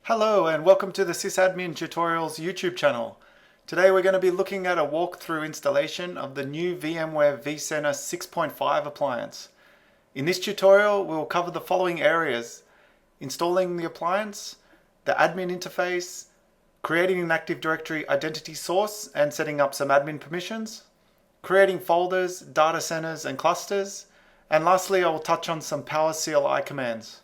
Hello and welcome to the Sysadmin Tutorials YouTube channel. Today we're going to be looking at a walkthrough installation of the new VMware vCenter 6.5 appliance. In this tutorial we will cover the following areas: installing the appliance, the admin interface, creating an Active Directory identity source and setting up some admin permissions, creating folders, data centers and clusters, and lastly I will touch on some PowerCLI commands.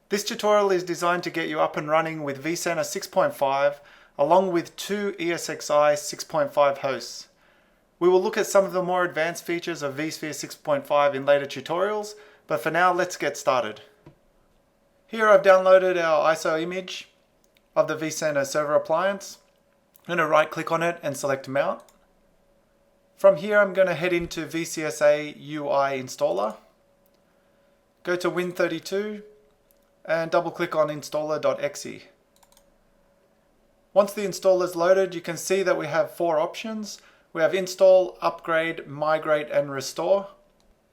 This tutorial is designed to get you up and running with vCenter 6.5 along with two ESXi 6.5 hosts. We will look at some of the more advanced features of vSphere 6.5 in later tutorials, but for now let's get started. Here I've downloaded our ISO image of the vCenter server appliance. I'm going to right click on it and select Mount. From here I'm going to head into VCSA UI installer. Go to Win32 and double click on installer.exe. Once the installer is loaded, you can see that we have four options. We have install, upgrade, migrate and restore.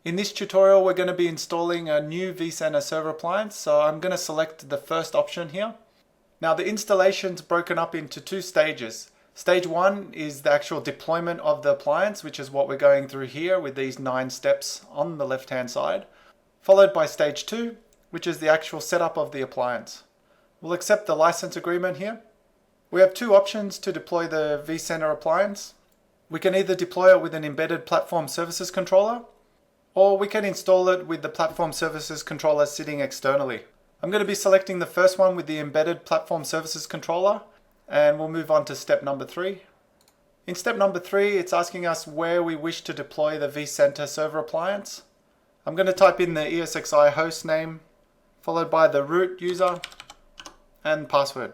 In this tutorial we're going to be installing a new vCenter server appliance, so I'm going to select the first option here. Now the installation is broken up into two stages. Stage 1 is the actual deployment of the appliance, which is what we're going through here with these 9 steps on the left hand side, followed by stage 2, which is the actual setup of the appliance. We'll accept the license agreement here. We have two options to deploy the vCenter appliance. We can either deploy it with an embedded platform services controller, or we can install it with the platform services controller sitting externally. I'm going to be selecting the first one with the embedded platform services controller, and we'll move on to step number 3. In step number 3, it's asking us where we wish to deploy the vCenter server appliance. I'm going to type in the ESXi host name, followed by the root user and password.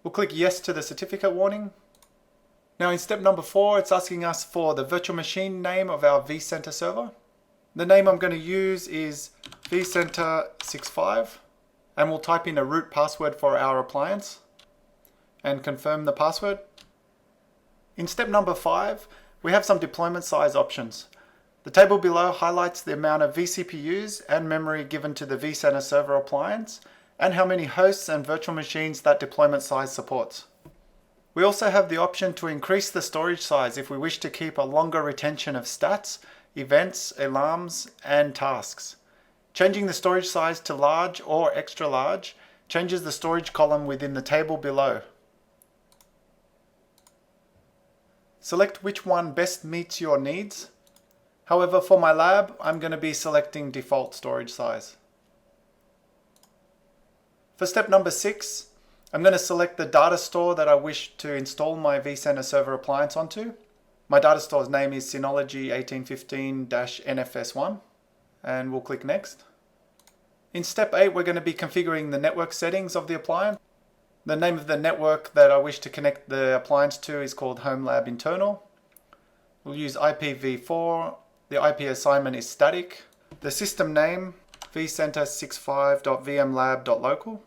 We'll click yes to the certificate warning. Now in step number 4, it's asking us for the virtual machine name of our vCenter server. The name I'm going to use is vCenter 6.5, and we'll type in a root password for our appliance and confirm the password. In step number 5, we have some deployment size options. The table below highlights the amount of vCPUs and memory given to the vCenter server appliance and how many hosts and virtual machines that deployment size supports. We also have the option to increase the storage size if we wish to keep a longer retention of stats, events, alarms, and tasks. Changing the storage size to large or extra large changes the storage column within the table below. Select which one best meets your needs. However, for my lab, I'm going to be selecting default storage size. For step number 6, I'm going to select the data store that I wish to install my vCenter server appliance onto. My data store's name is Synology 1815-NFS1, and we'll click Next. In step 8, we're going to be configuring the network settings of the appliance. The name of the network that I wish to connect the appliance to is called Home Lab Internal. We'll use IPv4. The IP assignment is static. The system name, vCenter65.vmlab.local.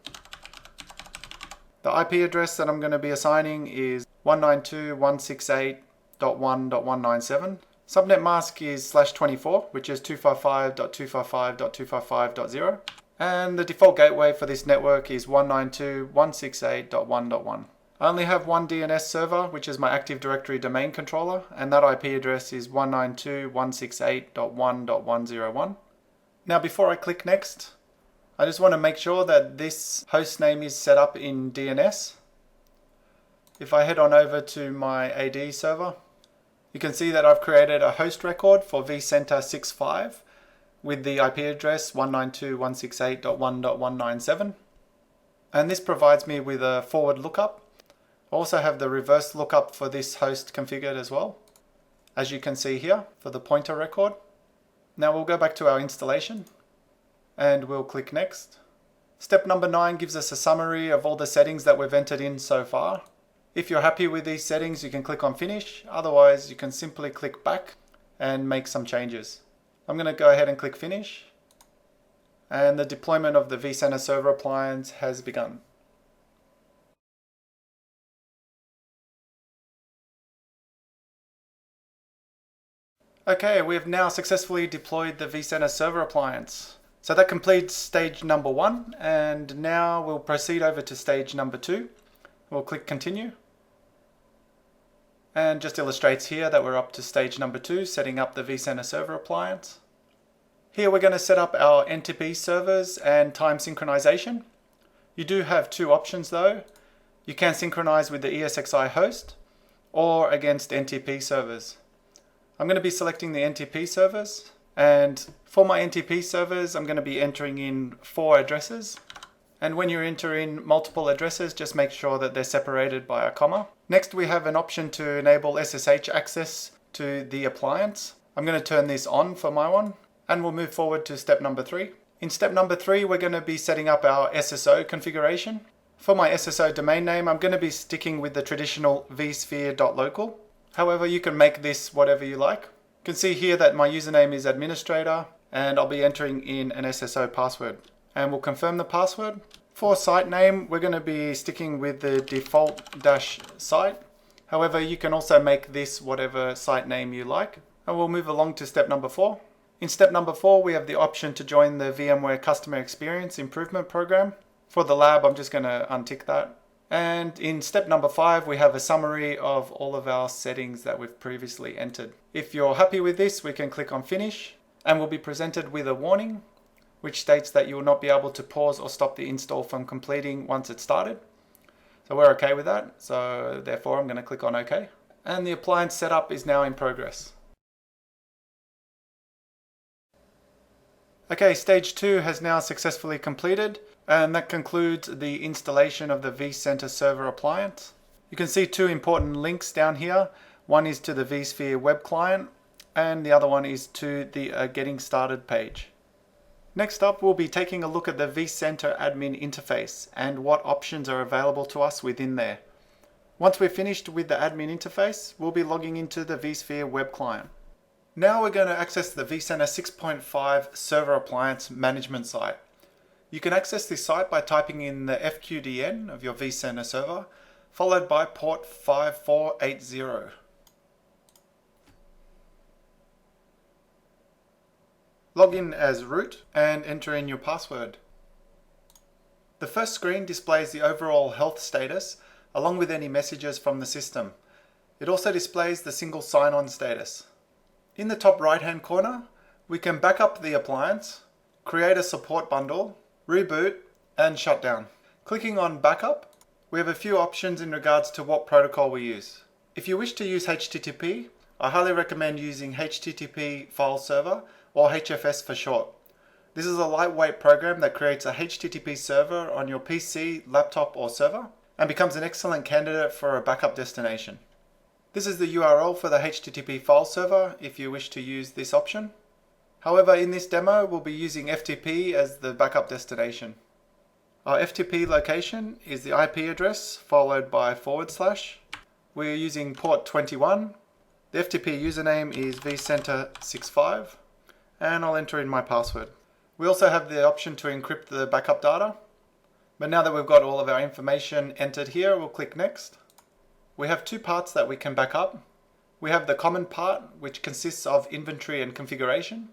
The IP address that I'm going to be assigning is 192.168.1.197. Subnet mask is /24, which is 255.255.255.0. And the default gateway for this network is 192.168.1.1. I only have one DNS server, which is my Active Directory domain controller, and that IP address is 192.168.1.101. Now before I click Next, I just want to make sure that this host name is set up in DNS. If I head on over to my AD server, you can see that I've created a host record for vCenter 6.5 with the IP address 192.168.1.197. And this provides me with a forward lookup. I also have the reverse lookup for this host configured as well, as you can see here for the pointer record. Now we'll go back to our installation and we'll click Next. Step number 9 gives us a summary of all the settings that we've entered in so far. If you're happy with these settings, you can click on Finish. Otherwise, you can simply click back and make some changes. I'm going to go ahead and click Finish. And the deployment of the vCenter server appliance has begun. Okay, we have now successfully deployed the vCenter server appliance. So that completes stage number 1, and now we'll proceed over to stage number 2. We'll click continue. And just illustrates here that we're up to stage number 2, setting up the vCenter server appliance. Here we're going to set up our NTP servers and time synchronization. You do have 2 options though. You can synchronize with the ESXi host or against NTP servers. I'm going to be selecting the NTP servers, and for my NTP servers I'm going to be entering in 4 addresses. And when you enter in multiple addresses, just make sure that they're separated by a comma. Next we have an option to enable SSH access to the appliance. I'm going to turn this on for my one, and we'll move forward to step number 3. In step number 3, we're going to be setting up our SSO configuration. For my SSO domain name, I'm going to be sticking with the traditional vSphere.local. However, you can make this whatever you like. You can see here that my username is administrator, and I'll be entering in an SSO password. And we'll confirm the password. For site name, we're going to be sticking with the default -site. However, you can also make this whatever site name you like. And we'll move along to step number 4. In step number 4, we have the option to join the VMware Customer Experience Improvement Program. For the lab, I'm just going to untick that. And in step number 5, we have a summary of all of our settings that we've previously entered. If you're happy with this, we can click on Finish, and we'll be presented with a warning, which states that you will not be able to pause or stop the install from completing once it's started. So we're okay with that, so therefore I'm going to click on OK. And the appliance setup is now in progress. Okay, stage 2 has now successfully completed, and that concludes the installation of the vCenter server appliance. You can see 2 important links down here. One is to the vSphere web client, and the other one is to the Getting Started page. Next up, we'll be taking a look at the vCenter admin interface and what options are available to us within there. Once we're finished with the admin interface, we'll be logging into the vSphere web client. Now we're going to access the vCenter 6.5 server appliance management site. You can access this site by typing in the FQDN of your vCenter server, followed by port 5480. Log in as root and enter in your password. The first screen displays the overall health status along with any messages from the system. It also displays the single sign-on status. In the top right hand corner, we can back up the appliance, create a support bundle, reboot, and shut down. Clicking on backup, we have a few options in regards to what protocol we use. If you wish to use HTTP, I highly recommend using HTTP file server, or HFS for short. This is a lightweight program that creates a HTTP server on your PC, laptop, or server, and becomes an excellent candidate for a backup destination. This is the URL for the HTTP file server if you wish to use this option. However, in this demo, we'll be using FTP as the backup destination. Our FTP location is the IP address followed by /. We're using port 21. The FTP username is vCenter65, and I'll enter in my password. We also have the option to encrypt the backup data. But now that we've got all of our information entered here, we'll click Next. We have 2 parts that we can back up. We have the common part, which consists of inventory and configuration.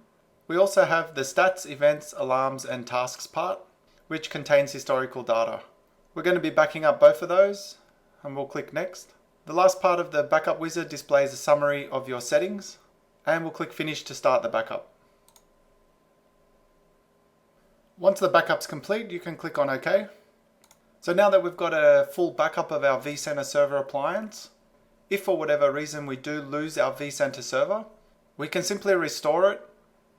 We also have the stats, events, alarms, and tasks part, which contains historical data. We're going to be backing up both of those, and we'll click Next. The last part of the backup wizard displays a summary of your settings, and we'll click Finish to start the backup. Once the backup's complete, you can click on OK. So now that we've got a full backup of our vCenter server appliance, if for whatever reason we do lose our vCenter server, we can simply restore it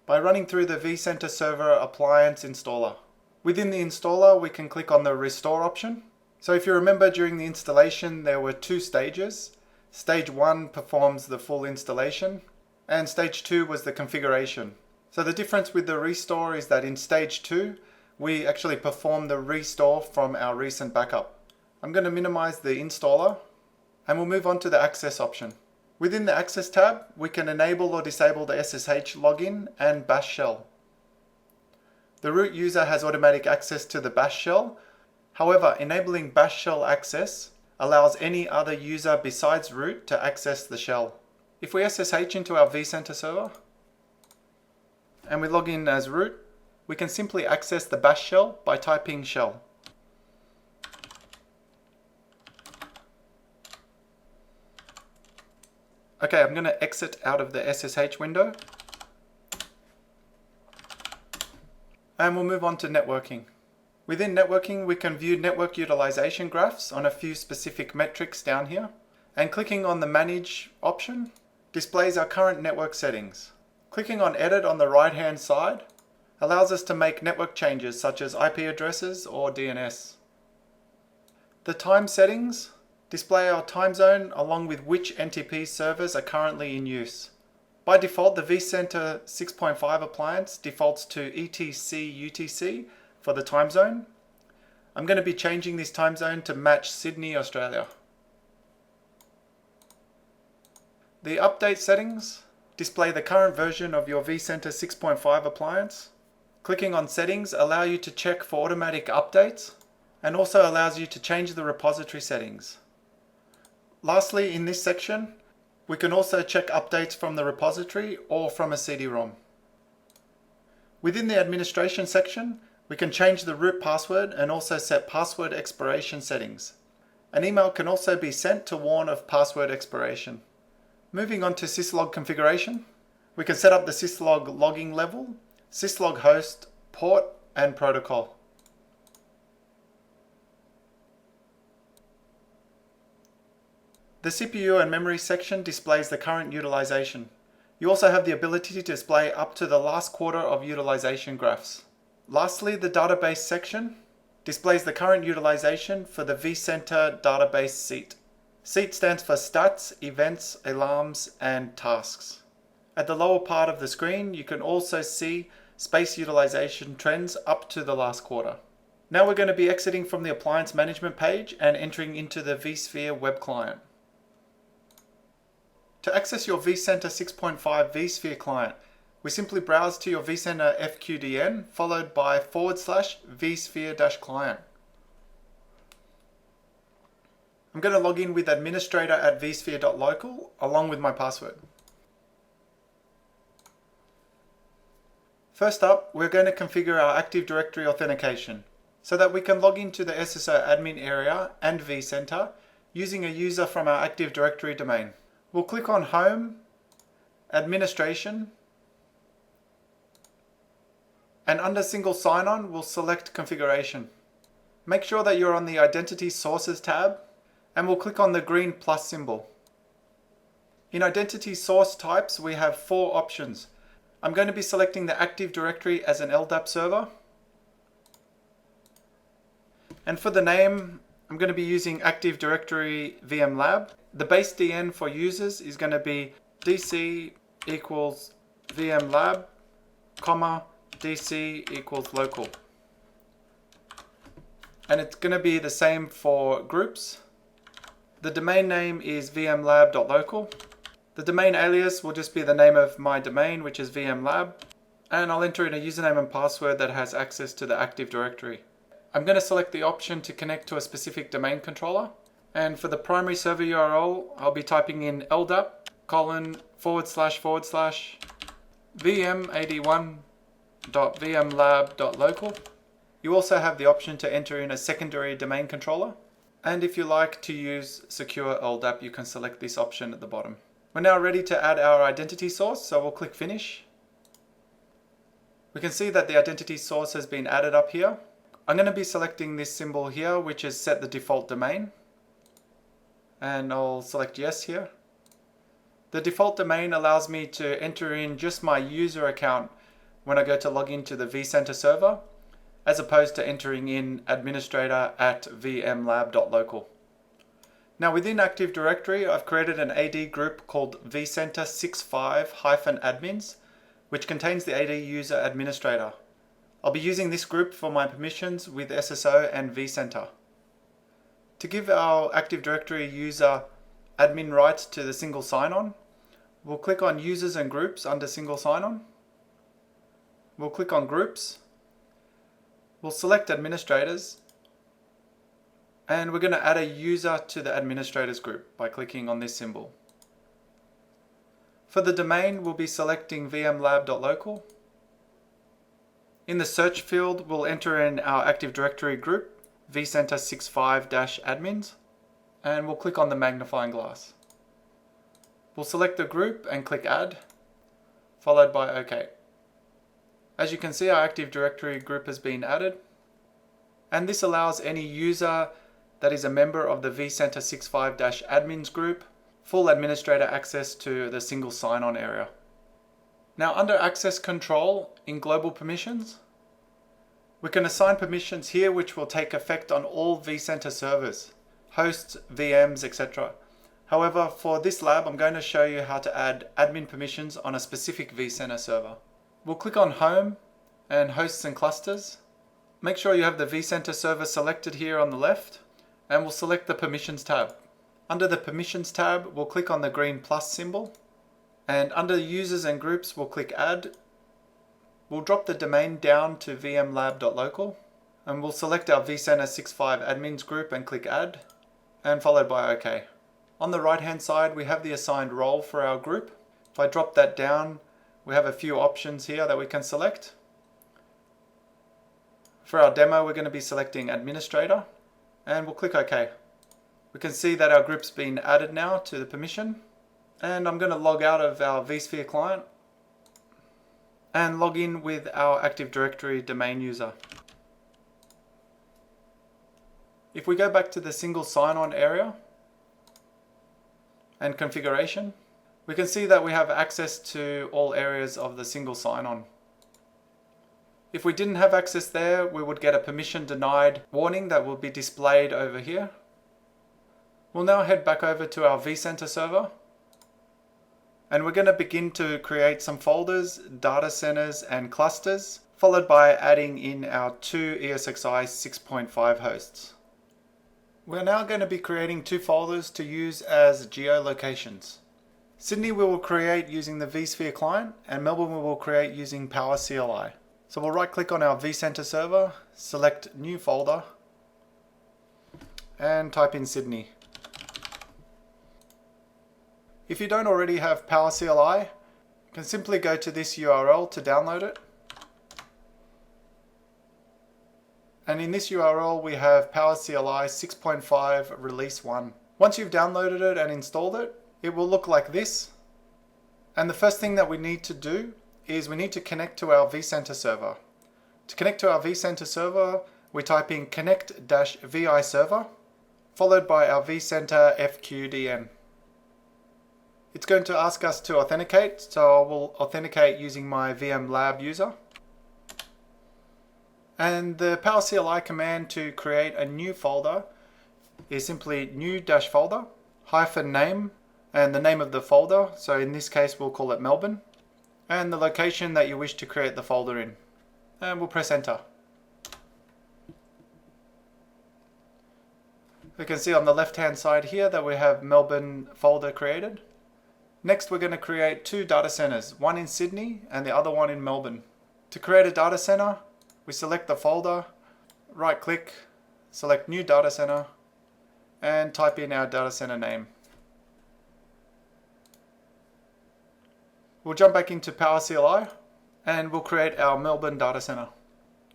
by running through the vCenter server appliance installer. Within the installer, we can click on the Restore option. So if you remember, during the installation there were 2 stages. Stage 1 performs the full installation, and stage 2 was the configuration. So the difference with the restore is that in stage 2, we actually perform the restore from our recent backup. I'm going to minimize the installer, and we'll move on to the Access option. Within the Access tab, we can enable or disable the SSH login and bash shell. The root user has automatic access to the bash shell. However, enabling bash shell access allows any other user besides root to access the shell. If we SSH into our vCenter server, and we log in as root, we can simply access the bash shell by typing shell. Okay, I'm going to exit out of the SSH window. And we'll move on to networking. Within networking, we can view network utilization graphs on a few specific metrics down here. And clicking on the Manage option displays our current network settings. Clicking on Edit on the right-hand side allows us to make network changes such as IP addresses or DNS. The time settings display our time zone along with which NTP servers are currently in use. By default, the vCenter 6.5 appliance defaults to ETC/UTC for the time zone. I'm going to be changing this time zone to match Sydney, Australia. The update settings display the current version of your vCenter 6.5 appliance. Clicking on settings allows you to check for automatic updates and also allows you to change the repository settings. Lastly, in this section, we can also check updates from the repository or from a CD-ROM. Within the administration section, we can change the root password and also set password expiration settings. An email can also be sent to warn of password expiration. Moving on to syslog configuration, we can set up the syslog logging level, syslog host, port, and protocol. The CPU and memory section displays the current utilization. You also have the ability to display up to the last quarter of utilization graphs. Lastly, the database section displays the current utilization for the vCenter database seat. Seat stands for stats, events, alarms, and tasks. At the lower part of the screen, you can also see space utilization trends up to the last quarter. Now we're going to be exiting from the appliance management page and entering into the vSphere web client. To access your vCenter 6.5 vSphere client, we simply browse to your vCenter FQDN followed by /vSphere-client. I'm going to log in with administrator at vSphere.local along with my password. First up, we're going to configure our Active Directory authentication so that we can log into the SSO admin area and vCenter using a user from our Active Directory domain. We'll click on Home, Administration, and under Single Sign-On, we'll select Configuration. Make sure that you're on the Identity Sources tab, and we'll click on the green plus symbol. In Identity Source Types, we have 4 options. I'm going to be selecting the Active Directory as an LDAP server. And for the name, I'm going to be using Active Directory VM Lab. The base DN for users is going to be DC equals VM Lab, comma, DC equals local. And it's going to be the same for groups. The domain name is vmlab.local. The domain alias will just be the name of my domain, which is vmlab. And I'll enter in a username and password that has access to the Active Directory. I'm going to select the option to connect to a specific domain controller. And for the primary server URL, I'll be typing in ldap://vm81.vmlab.local. You also have the option to enter in a secondary domain controller. And if you like to use secure LDAP, you can select this option at the bottom. We're now ready to add our identity source, so we'll click Finish. We can see that the identity source has been added up here. I'm going to be selecting this symbol here, which is set the default domain. And I'll select Yes here. The default domain allows me to enter in just my user account when I go to log into the vCenter server, as opposed to entering in administrator@vmlab.local. Now within Active Directory, I've created an AD group called vCenter 65-admins, which contains the AD user administrator. I'll be using this group for my permissions with SSO and vCenter. To give our Active Directory user admin rights to the single sign-on, we'll click on Users and Groups under Single Sign-On. We'll click on Groups. We'll select Administrators. And we're going to add a user to the Administrators group by clicking on this symbol. For the domain, we'll be selecting vmlab.local. In the search field, we'll enter in our Active Directory group, vCenter 65-admins, and we'll click on the magnifying glass. We'll select the group and click Add, followed by OK. As you can see, our Active Directory group has been added, and this allows any user that is a member of the vCenter 65-admins group full administrator access to the single sign-on area. Now, under Access Control in Global Permissions, we can assign permissions here which will take effect on all vCenter servers, hosts, VMs, etc. However, for this lab, I'm going to show you how to add admin permissions on a specific vCenter server. We'll click on Home and Hosts and Clusters. Make sure you have the vCenter server selected here on the left, and we'll select the Permissions tab. Under the Permissions tab, we'll click on the green plus symbol, and under Users and Groups, we'll click Add. We'll drop the domain down to vmlab.local, and we'll select our vCenter 65 admins group and click Add, and followed by OK. On the right hand side, we have the assigned role for our group. If I drop that down, we have a few options here that we can select. For our demo, we're going to be selecting Administrator, and we'll click OK. We can see that our group's been added now to the permission, and I'm going to log out of our vSphere client and log in with our Active Directory domain user. If we go back to the single sign-on area and configuration, we can see that we have access to all areas of the single sign-on. If we didn't have access there, we would get a permission denied warning that will be displayed over here. We'll now head back over to our vCenter server, and we're going to begin to create some folders, data centers, and clusters, followed by adding in our 2 ESXi 6.5 hosts. We're now going to be creating 2 folders to use as geolocations. Sydney we will create using the vSphere client, and Melbourne we will create using PowerCLI. So we'll right click on our vCenter server, select New Folder, and type in Sydney. If you don't already have PowerCLI, you can simply go to this URL to download it. And in this URL we have PowerCLI 6.5 Release 1. Once you've downloaded it and installed it, it will look like this. And the first thing that we need to do is we need to connect to our vCenter server. To connect to our vCenter server, we type in connect-vi server, followed by our vCenter FQDN. It's going to ask us to authenticate, so I will authenticate using my VMLab user. And the PowerCLI command to create a new folder is simply new-folder, -name, and the name of the folder, so in this case we'll call it Melbourne, and the location that you wish to create the folder in. And we'll press enter. We can see on the left hand side here that we have Melbourne folder created. Next we're going to create 2 data centers, one in Sydney and the other one in Melbourne. To create a data center, we select the folder, right click, select new data center, and type in our data center name. We'll jump back into PowerCLI and we'll create our Melbourne data center.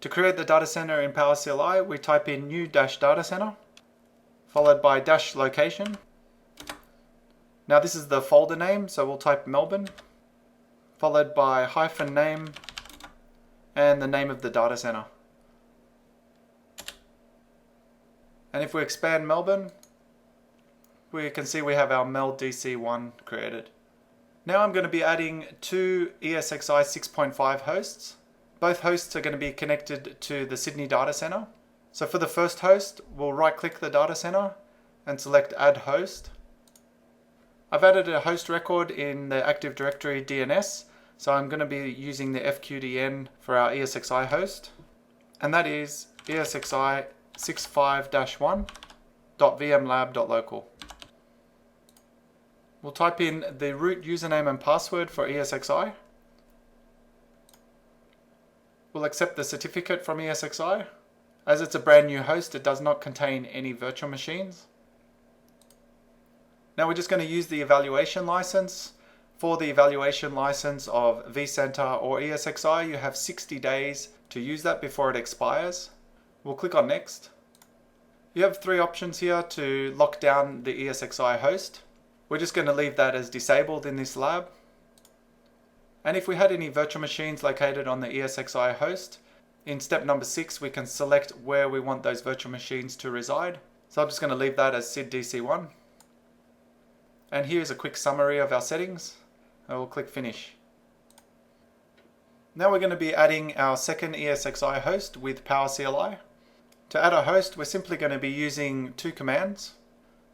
To create the data center in PowerCLI, we type in new-data center, followed by -location. Now this is the folder name, so we'll type Melbourne, followed by -name and the name of the data center. And if we expand Melbourne, we can see we have our MELDC1 created. Now I'm going to be adding 2 ESXi 6.5 hosts. Both hosts are going to be connected to the Sydney data center. So for the first host, we'll right click the data center and select Add Host. I've added a host record in the Active Directory DNS, so I'm going to be using the FQDN for our ESXi host, and that is ESXi 65-1.vmlab.local. We'll type in the root username and password for ESXi. We'll accept the certificate from ESXi. As it's a brand new host, it does not contain any virtual machines. Now we're just going to use the evaluation license. For the evaluation license of vCenter or ESXi, you have 60 days to use that before it expires. We'll click on Next. You have three options here to lock down the ESXi host. We're just going to leave that as disabled in this lab. And if we had any virtual machines located on the ESXi host, in step number 6 we can select where we want those virtual machines to reside. So I'm just going to leave that as SID-DC1. And here's a quick summary of our settings. I will click Finish. Now we're going to be adding our second ESXi host with PowerCLI. To add a host, we're simply going to be using two commands.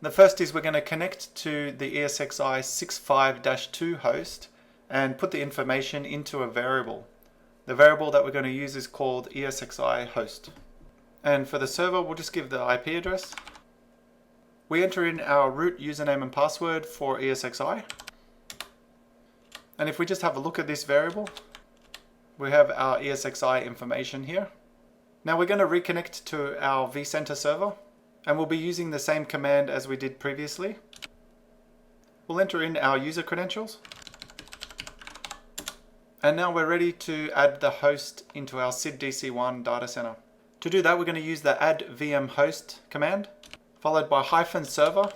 The first is we're going to connect to the ESXi 65-2 host and put the information into a variable. The variable that we're going to use is called ESXi host. And for the server, we'll just give the IP address. We enter in our root username and password for ESXi. And if we just have a look at this variable, we have our ESXi information here. Now we're going to reconnect to our vCenter server, and we'll be using the same command as we did previously. We'll enter in our user credentials. And now we're ready to add the host into our SID-DC1 data center. To do that, we're going to use the add VM host command, followed by -server.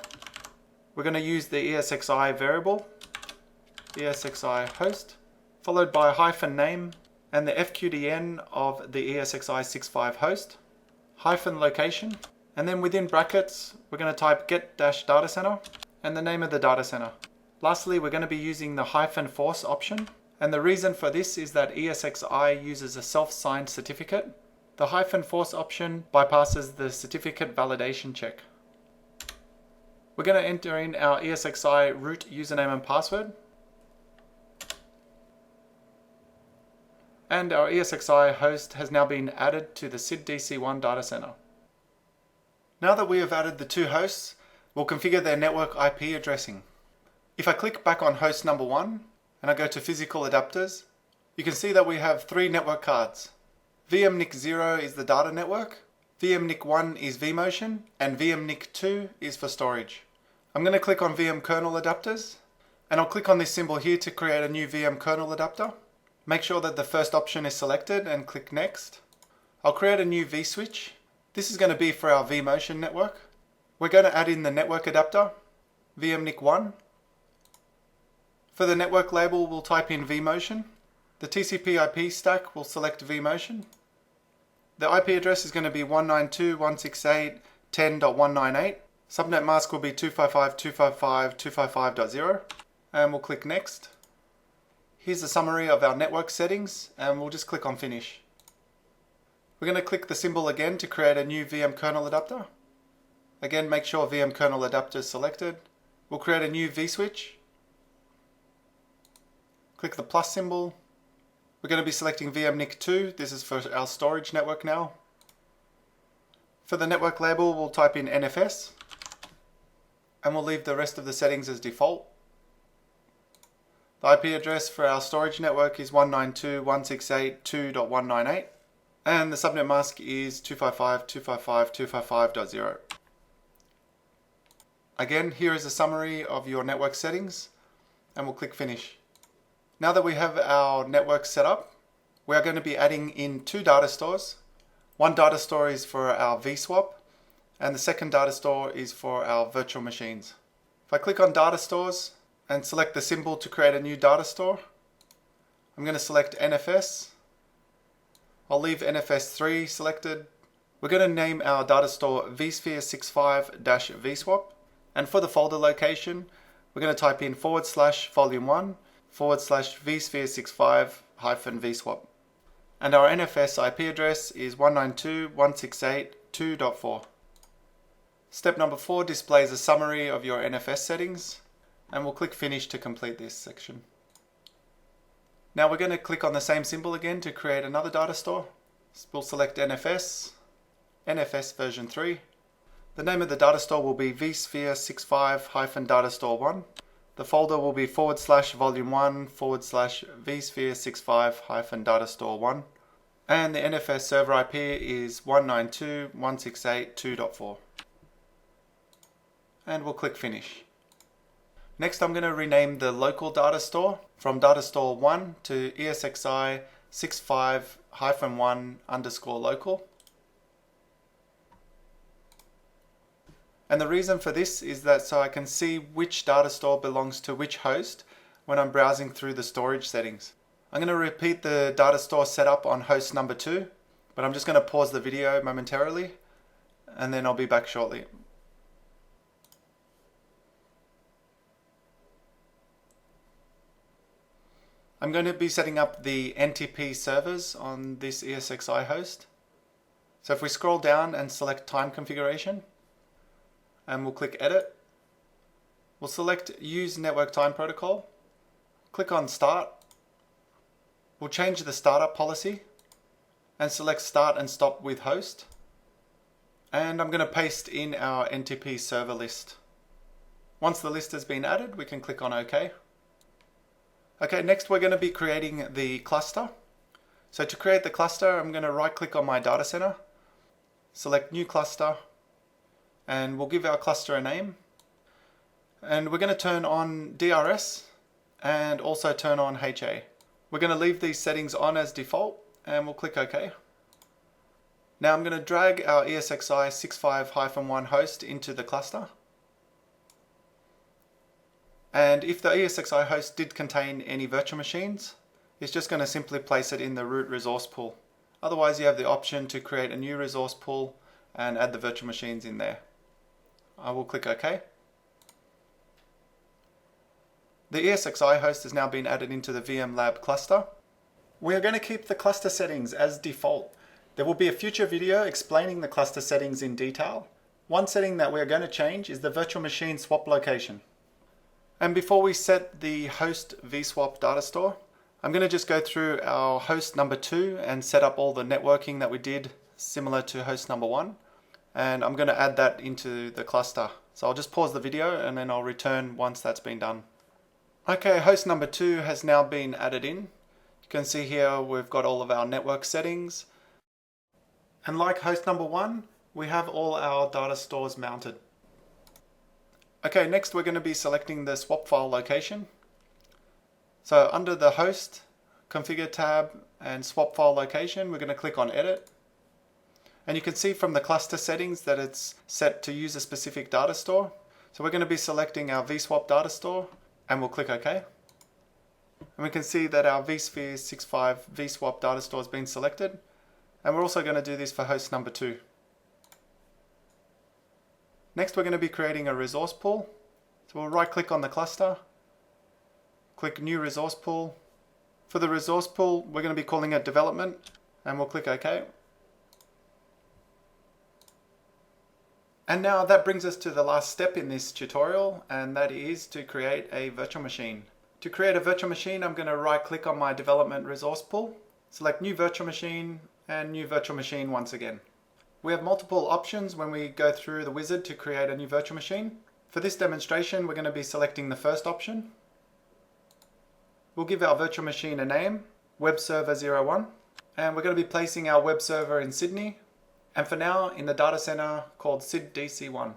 We're going to use the ESXi variable, ESXi host, followed by -name and the FQDN of the ESXi 65 host, -location, and then within brackets, we're going to type get-datacenter and the name of the data center. Lastly, we're going to be using the -force option. And the reason for this is that ESXi uses a self-signed certificate. The -force option bypasses the certificate validation check. We're going to enter in our ESXi root username and password. And our ESXi host has now been added to the SID-DC1 data center. Now that we have added the two hosts, we'll configure their network IP addressing. If I click back on host number 1, and I go to physical adapters, you can see that we have 3 network cards. VMNIC0 is the data network, VMNIC1 is vMotion, and VMNIC2 is for storage. I'm going to click on VM kernel adapters, and I'll click on this symbol here to create a new VM kernel adapter. Make sure that the first option is selected and click Next. I'll create a new vSwitch. This is going to be for our vMotion network. We're going to add in the network adapter, VMNIC1. For the network label, we'll type in vMotion. The TCP/IP stack will select vMotion. The IP address is going to be 192.168.10.198. Subnet mask will be 255.255.255.0. And we'll click Next. Here's a summary of our network settings, and we'll just click on Finish. We're going to click the symbol again to create a new VM kernel adapter. Again, make sure VM kernel adapter is selected. We'll create a new vSwitch. Click the plus symbol. We're going to be selecting VMNIC2. This is for our storage network now. For the network label, we'll type in NFS. And we'll leave the rest of the settings as default. The IP address for our storage network is 192.168.2.198. And the subnet mask is 255.255.255.0. Again, here is a summary of your network settings, and we'll click Finish. Now that we have our network set up, we are going to be adding in 2 data stores. One data store is for our vSwap, and the second data store is for our virtual machines. If I click on data stores and select the symbol to create a new data store, I'm going to select NFS. I'll leave NFS3 selected. We're going to name our data store vSphere 65-vSwap, and for the folder location, we're going to type in /volume1 /vSphere 65-vSwap. And our NFS IP address is 192.168.2.4. Step number 4 displays a summary of your NFS settings, and we'll click Finish to complete this section. Now we're going to click on the same symbol again to create another data store. We'll select NFS, NFS version 3. The name of the data store will be vSphere 65-datastore1. The folder will be /volume1 /vSphere 65-datastore1. And the NFS server IP is 192.168.2.4. And we'll click Finish. Next, I'm going to rename the local data store from datastore1 to ESXi -1_local. And the reason for this is that so I can see which data store belongs to which host when I'm browsing through the storage settings. I'm going to repeat the data store setup on host number 2, but I'm just going to pause the video momentarily and then I'll be back shortly. I'm going to be setting up the NTP servers on this ESXi host. So if we scroll down and select time configuration, and we'll click edit, we'll select use network time protocol, click on start, we'll change the startup policy and select start and stop with host. And I'm going to paste in our NTP server list. Once the list has been added, we can click on OK. Okay, next we're going to be creating the cluster. So to create the cluster, I'm going to right click on my data center, select new cluster, and we'll give our cluster a name. And we're going to turn on DRS and also turn on HA. We're going to leave these settings on as default and we'll click OK. Now I'm going to drag our ESXi 65-1 host into the cluster. And if the ESXi host did contain any virtual machines, it's just going to simply place it in the root resource pool. Otherwise, you have the option to create a new resource pool and add the virtual machines in there. I will click OK. The ESXi host has now been added into the VM Lab cluster. We are going to keep the cluster settings as default. There will be a future video explaining the cluster settings in detail. One setting that we are going to change is the virtual machine swap location. And before we set the host vSwap data store, I'm going to just go through our host number 2 and set up all the networking that we did similar to host number 1. And I'm going to add that into the cluster. So I'll just pause the video and then I'll return once that's been done. Okay, host number 2 has now been added in. You can see here we've got all of our network settings. And like host number 1, we have all our data stores mounted. Okay, next we're going to be selecting the swap file location. So under the host, configure tab and swap file location, we're going to click on edit. And you can see from the cluster settings that it's set to use a specific data store. So we're going to be selecting our vSwap data store and we'll click OK. And we can see that our vSphere 6.5 vSwap data store has been selected. And we're also going to do this for host number 2. Next, we're going to be creating a resource pool. So we'll right click on the cluster, click new resource pool. For the resource pool, we're going to be calling it development and we'll click OK. And now that brings us to the last step in this tutorial, and that is to create a virtual machine. To create a virtual machine, I'm going to right click on my development resource pool, select new virtual machine and new virtual machine once again. We have multiple options when we go through the wizard to create a new virtual machine. For this demonstration, we're going to be selecting the first option. We'll give our virtual machine a name, web server 01, and we're going to be placing our web server in Sydney, and for now in the data center called SID-DC1.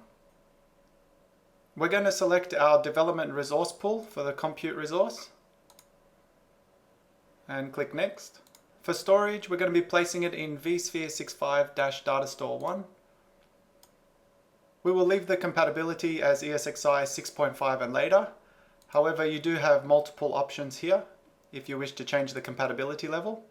We're going to select our development resource pool for the compute resource and click next. For storage, we're going to be placing it in vSphere 6.5-datastore 1. We will leave the compatibility as ESXi 6.5 and later. However, you do have multiple options here if you wish to change the compatibility level.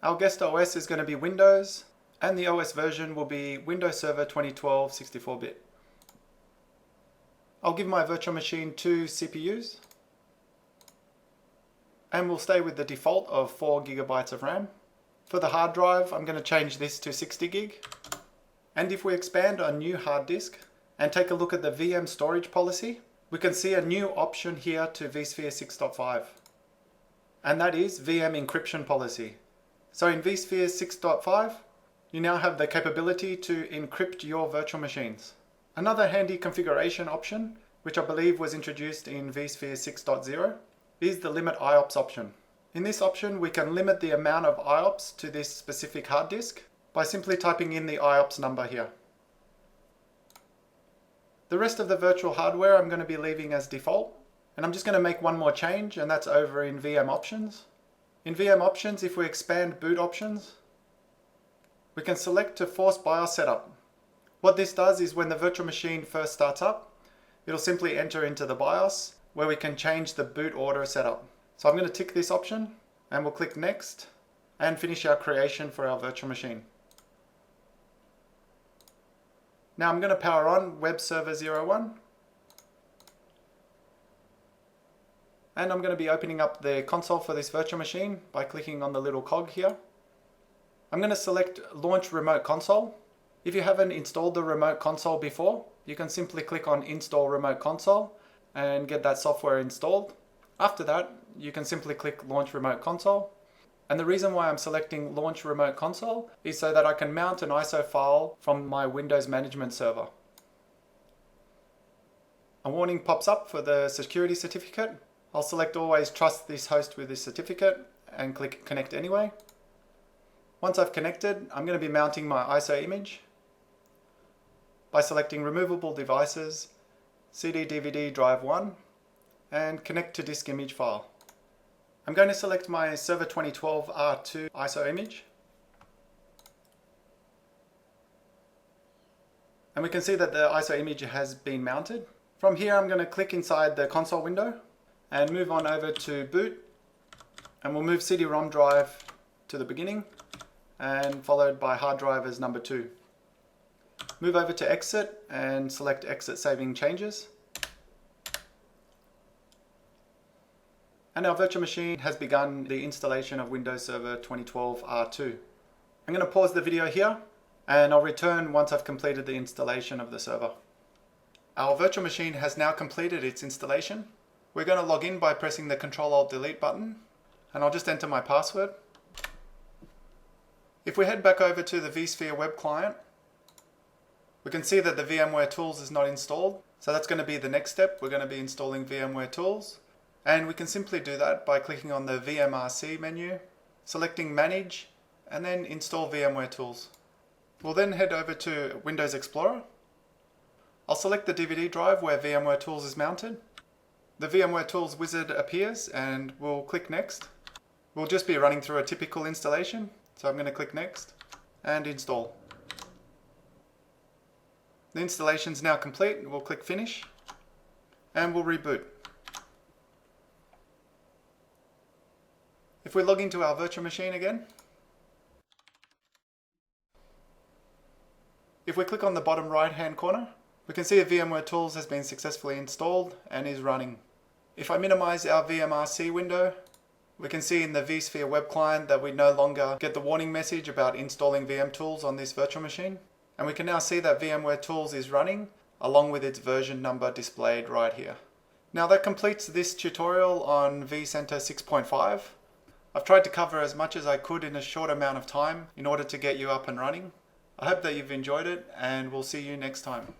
Our guest OS is going to be Windows, and the OS version will be Windows Server 2012 64-bit. I'll give my virtual machine 2 CPUs. And we'll stay with the default of 4 GB of RAM. For the hard drive, I'm going to change this to 60 gig. And if we expand a new hard disk and take a look at the VM storage policy, we can see a new option here to vSphere 6.5. And that is VM Encryption Policy. So in vSphere 6.5, you now have the capability to encrypt your virtual machines. Another handy configuration option, which I believe was introduced in vSphere 6.0, is the limit IOPS option. In this option, we can limit the amount of IOPS to this specific hard disk by simply typing in the IOPS number here. The rest of the virtual hardware I'm going to be leaving as default. And I'm just going to make one more change, and that's over in VM options. In VM options, if we expand boot options, we can select to force BIOS setup. What this does is when the virtual machine first starts up, it'll simply enter into the BIOS where we can change the boot order setup. So I'm going to tick this option and we'll click next and finish our creation for our virtual machine. Now I'm going to power on web server 01. And I'm going to be opening up the console for this virtual machine by clicking on the little cog here. I'm going to select Launch Remote Console. If you haven't installed the remote console before, you can simply click on Install Remote Console and get that software installed. After that, you can simply click Launch Remote Console. And the reason why I'm selecting Launch Remote Console is so that I can mount an ISO file from my Windows management server. A warning pops up for the security certificate. I'll select Always Trust this host with this certificate and click Connect Anyway. Once I've connected, I'm going to be mounting my ISO image by selecting Removable Devices, CD/DVD Drive 1, and Connect to Disk Image File. I'm going to select my Server 2012 R2 ISO image. And we can see that the ISO image has been mounted. From here, I'm going to click inside the console window and move on over to boot. And we'll move CD-ROM drive to the beginning and followed by hard drive as number 2. Move over to exit and select exit saving changes. And our virtual machine has begun the installation of Windows Server 2012 R2. I'm going to pause the video here and I'll return once I've completed the installation of the server. Our virtual machine has now completed its installation. We're going to log in by pressing the Ctrl-Alt-Delete button, and I'll just enter my password. If we head back over to the vSphere web client, we can see that the VMware Tools is not installed. So that's going to be the next step. We're going to be installing VMware Tools. And we can simply do that by clicking on the VMRC menu, selecting Manage, and then Install VMware Tools. We'll then head over to Windows Explorer. I'll select the DVD drive where VMware Tools is mounted. The VMware Tools wizard appears and we'll click Next. We'll just be running through a typical installation. So I'm going to click Next and Install. The installation is now complete. We'll click Finish and we'll reboot. If we log into our virtual machine again, if we click on the bottom right hand corner, we can see a VMware Tools has been successfully installed and is running. If I minimize our VMRC window, we can see in the vSphere web client that we no longer get the warning message about installing VM Tools on this virtual machine. And we can now see that VMware Tools is running along with its version number displayed right here. Now that completes this tutorial on vCenter 6.5. I've tried to cover as much as I could in a short amount of time in order to get you up and running. I hope that you've enjoyed it and we'll see you next time.